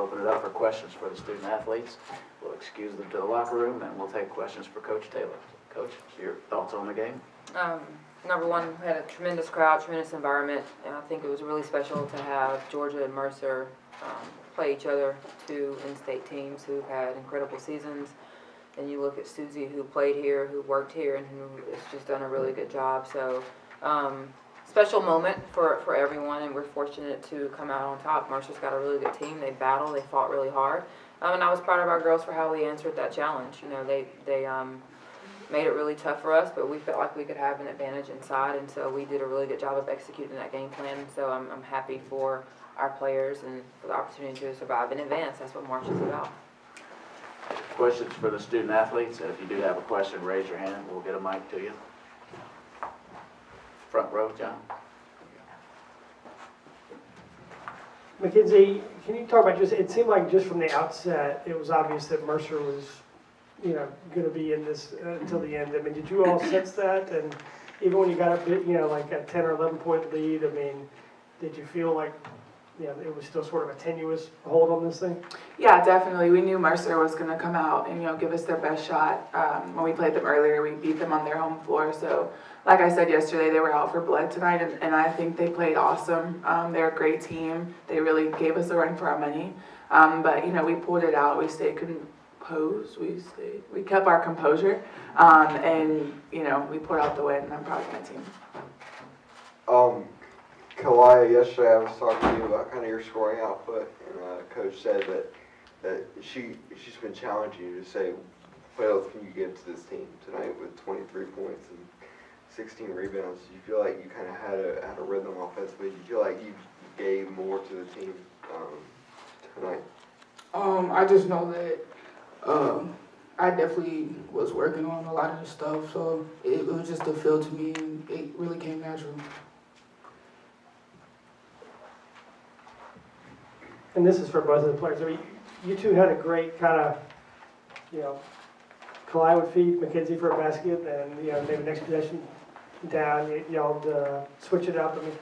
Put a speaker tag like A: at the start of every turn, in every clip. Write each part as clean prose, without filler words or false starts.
A: open it up for questions for the student athletes. We'll excuse them to the locker room, and we'll take questions for Coach Taylor. Coach, your thoughts on the game?
B: Number one, we had a tremendous crowd, tremendous environment, and I think it was really special to have Georgia and Mercer play each other, two in-state teams who've had incredible seasons. And you look at Susie, who played here, who worked here, and who has just done a really good job. So, special moment for everyone, and we're fortunate to come out on top. Mercer's got a really good team. They battled, they fought really hard. And I was proud of our girls for how we answered that challenge. You know, they made it really tough for us, but we felt like we could have an advantage inside, and so we did a really good job of executing that game plan. And so I'm happy for our players and for the opportunity to survive and advance. That's what March is about.
A: Questions for the student athletes, and if you do have a question, raise your hand. We'll get a mic to you. Front row, John.
C: Mackenzie, can you talk about it seemed like just from the outset, it was obvious that Mercer was, going to be in this until the end. I mean, did you all sense that? And even when you got up, like a 10 or 11 point lead, I mean, did you feel like, it was still sort of a tenuous hold on this thing?
D: Yeah, definitely. We knew Mercer was going to come out and, give us their best shot. When we played them earlier, we beat them on their home floor. So, like I said yesterday, they were out for blood tonight, and I think they played awesome. They're a great team. They really gave us a run for our money. But, we pulled it out. We stayed composed. We kept our composure. And, we pulled out the win, and I'm proud of my team.
E: Caliya, yesterday I was talking to you about kind of your scoring output, and Coach said that she's been challenging you to say, what else can you give to this team tonight with 23 points and 16 rebounds? Do you feel like you kind of had a rhythm offensively? Do you feel like you gave more to the team tonight?
F: I just know that I definitely was working on a lot of the stuff, so it was just a feel to me, and it really came natural.
C: And this is for both of the players. I mean, you two had a great kind of, Caliya would feed Mackenzie for a basket, and maybe next possession down, y'all switch it up. I mean,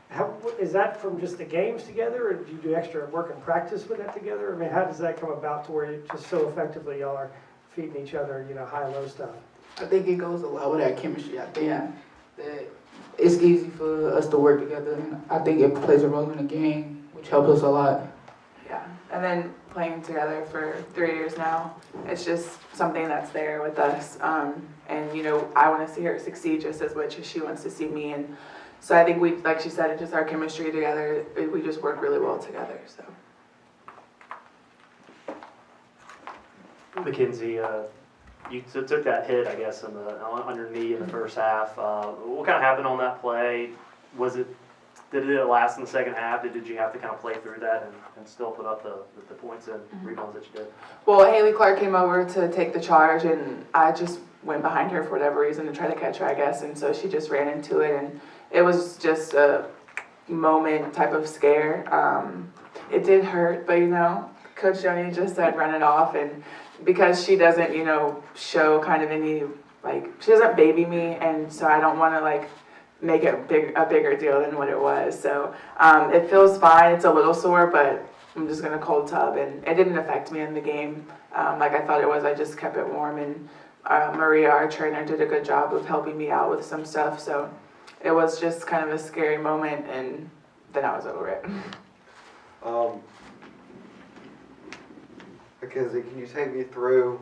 C: how is that from just the games together, or do you do extra work and practice with that together? I mean, how does that come about to where you just so effectively y'all are feeding each other, high and low stuff?
F: I think it goes a lot with that chemistry. I think that it's easy for us to work together, and I think it plays a role in the game, which helps us a lot.
D: Yeah, and then playing together for 3 years now, it's just something that's there with us. And, I want to see her succeed just as much as she wants to see me. And so I think we, like she said, it's just our chemistry together. We just work really well together, so.
G: Mackenzie, you took that hit, I guess, on your knee in the first half. What kind of happened on that play? Did it last in the second half? Did you have to kind of play through that and still put up the points and rebounds that you did?
D: Well, Haley Clark came over to take the charge, and I just went behind her for whatever reason to try to catch her, I guess. And so she just ran into it, and it was just a moment type of scare. It did hurt, but Coach Joni just said run it off, and because she doesn't, show kind of any, she doesn't baby me, and so I don't want to, make it a bigger deal than what it was. So it feels fine. It's a little sore, but I'm just going to cold tub, and it didn't affect me in the game like I thought it was. I just kept it warm, and Maria, our trainer, did a good job of helping me out with some stuff. So it was just kind of a scary moment, and then I was over it.
E: Mackenzie, can you take me through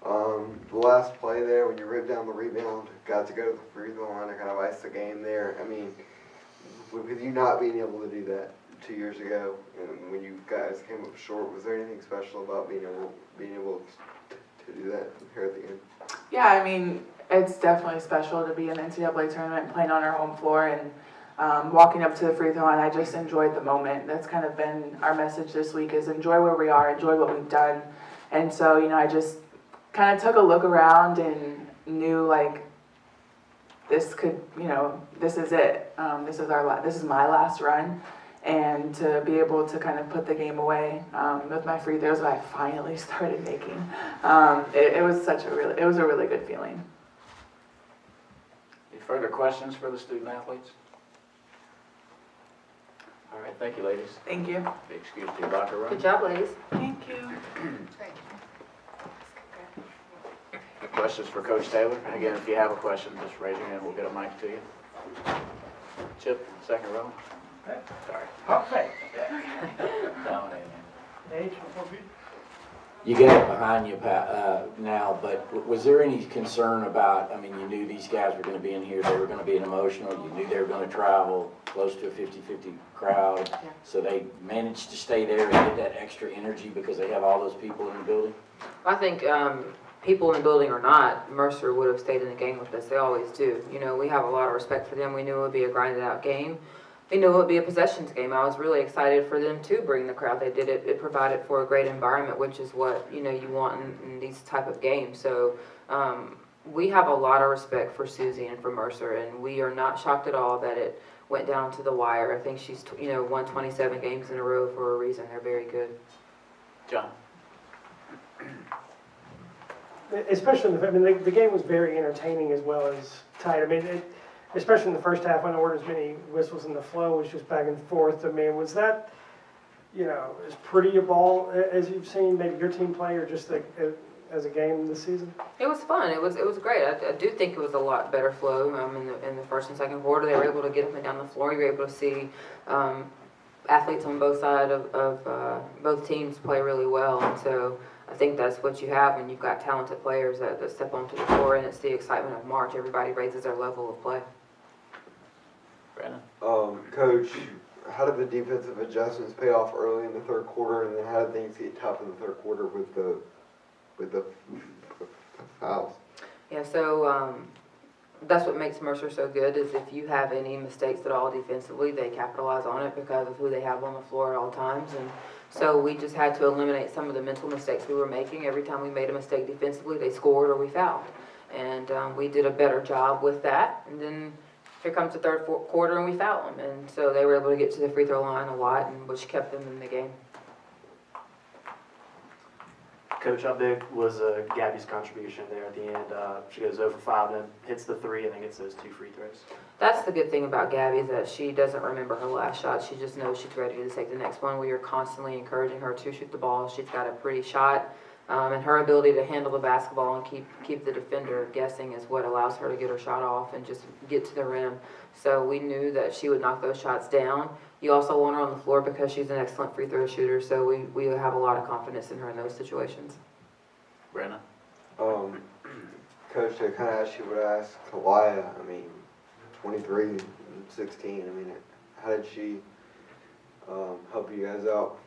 E: the last play there when you ripped down the rebound, got to go to the free throw line and kind of ice the game there? I mean, with you not being able to do that 2 years ago, and when you guys came up short, was there anything special about being able to do that here at the end?
D: Yeah, I mean, it's definitely special to be in the NCAA tournament, playing on our home floor, and walking up to the free throw line. I just enjoyed the moment. That's kind of been our message this week, is enjoy where we are, enjoy what we've done. And so, I just kind of took a look around and knew this could, this is it. This is my last run, and to be able to kind of put the game away with my free throws that I finally started making, it was a really good feeling.
A: Any further questions for the student athletes? All right, thank you, ladies.
D: Thank you.
A: Be excused to your locker room.
B: Good job, ladies.
D: Thank you.
A: Questions for Coach Taylor? Again, if you have a question, just raise your hand, we'll get a mic to you. Chip, second row. Sorry.
C: Perfect.
A: Dominating.
H: You got it behind you now, but was there any concern about, I mean, you knew these guys were going to be in here, they were going to be an emotional, you knew they were going to travel close to a 50-50 crowd,
B: Yeah.
H: so they managed to stay there and get that extra energy because they have all those people in the building?
B: I think people in the building or not, Mercer would have stayed in the game with us. They always do. You know, we have a lot of respect for them. We knew it would be a grinded out game. We knew it would be a possessions game. I was really excited for them to bring the crowd. They did it. It provided for a great environment, which is what, you know, you want in these type of games. So we have a lot of respect for Susie and for Mercer, and we are not shocked at all that it went down to the wire. I think she's, you know, won 27 games in a row for a reason. They're very good.
A: John?
C: Especially, I mean, the game was very entertaining as well as tight. I mean, especially in the first half when there weren't as many whistles and the flow was just back and forth. I mean, was that, you know, as pretty a ball as you've seen maybe your team play or just as a game this season?
B: It was fun. It was great. I do think it was a lot better flow in the first and second quarter. They were able to get up and down the floor. You were able to see athletes on both sides of both teams play really well. And so I think that's what you have when you've got talented players that step onto the floor, and it's the excitement of March. Everybody raises their level of play.
A: Brandon?
E: Coach, how did the defensive adjustments pay off early in the third quarter, and then how did things get tough in the third quarter with the fouls?
B: Yeah, so that's what makes Mercer so good is if you have any mistakes at all defensively, they capitalize on it because of who they have on the floor at all times. And so we just had to eliminate some of the mental mistakes we were making. Every time we made a mistake defensively, they scored or we fouled. And we did a better job with that. And then here comes the third quarter and we foul them. And so they were able to get to the free throw line a lot, and which kept them in the game.
G: Coach, how big was Gabby's contribution there at the end? She goes over 5 and hits the 3 and then gets those 2 free throws.
B: That's the good thing about Gabby is that she doesn't remember her last shot. She just knows she's ready to take the next one. We are constantly encouraging her to shoot the ball. She's got a pretty shot, and her ability to handle the basketball and keep the defender guessing is what allows her to get her shot off and just get to the rim. So we knew that she would knock those shots down. You also want her on the floor because she's an excellent free throw shooter, so we have a lot of confidence in her in those situations.
A: Brandon?
E: Coach, to kind of ask you what I asked Caliya, I mean, 23 and 16, I mean, how did she help you guys out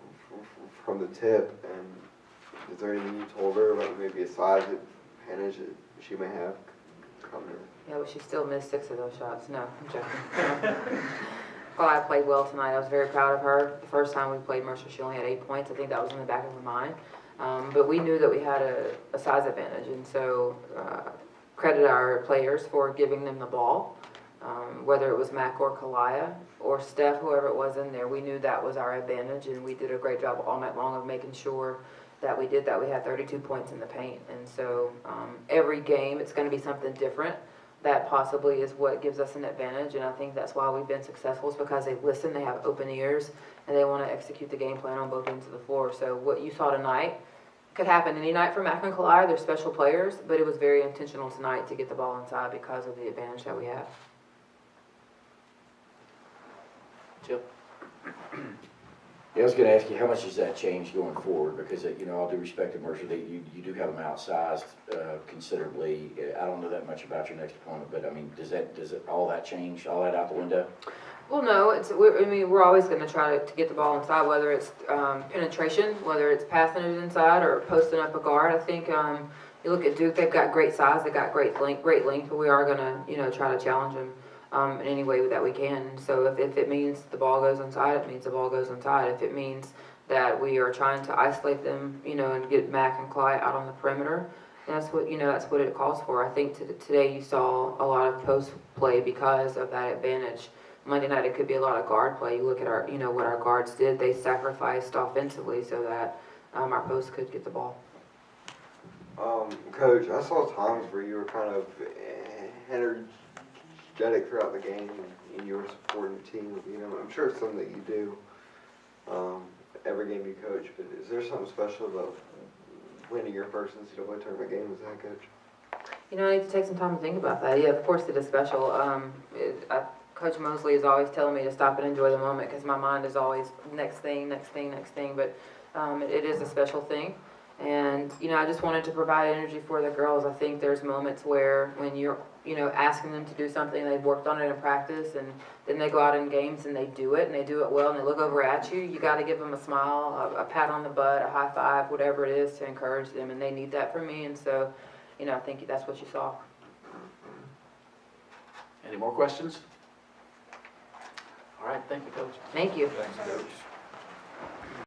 E: from the tip? And is there anything you told her about maybe a size advantage that she may have coming in?
B: Yeah, but she still missed 6 of those shots. No, I'm joking. Well, I played well tonight. I was very proud of her. The first time we played Mercer, she only had 8 points. I think that was in the back of her mind. But we knew that we had a size advantage, and so credit our players for giving them the ball. Whether it was Mac or Caliya or Steph, whoever it was in there, we knew that was our advantage, and we did a great job all night long of making sure that we did that. We had 32 points in the paint, and so every game it's going to be something different. That possibly is what gives us an advantage, and I think that's why we've been successful is because they listen, they have open ears, and they want to execute the game plan on both ends of the floor. So what you saw tonight could happen any night for Mac and Caliya. They're special players, but it was very intentional tonight to get the ball inside because of the advantage that we have.
A: Chip?
H: Yeah, I was going to ask you, how much does that change going forward? Because, you know, all due respect to Mercer, you do have them outsized considerably. I don't know that much about your next opponent, but, I mean, does all that change, all that out the window?
B: Well, no, we're always going to try to get the ball inside, whether it's penetration, whether it's passing it inside or posting up a guard. I think you look at Duke; they've got great size, they've got great length, but we are going to, try to challenge them in any way that we can. So if it means the ball goes inside, it means the ball goes inside. If it means that we are trying to isolate them, and get Mac and Clyde out on the perimeter, that's what it calls for. I think today you saw a lot of post play because of that advantage. Monday night it could be a lot of guard play. You look at our, what our guards did. They sacrificed offensively so that our posts could get the ball.
E: Coach, I saw times where you were kind of energetic throughout the game. and you were supporting the team. You know, I'm sure it's something that you do every game you coach, but is there something special about winning your first NCAA tournament game as head coach?
B: You know, I need to take some time to think about that. Yeah, of course it is special. Coach Mosley is always telling me to stop and enjoy the moment because my mind is always next thing, next thing, next thing. But it is a special thing. And, you know, I just wanted to provide energy for the girls. I think there's moments where when you're, you know, asking them to do something, they've worked on it in practice, and then they go out in games and they do it, and they do it well, and they look over at you. You got to give them a smile, a pat on the butt, a high five, whatever it is to encourage them, and they need that from me. And so, you know, I think that's what you saw.
A: Any more questions? All right, thank you, Coach.
B: Thank you.
H: Thanks, Coach.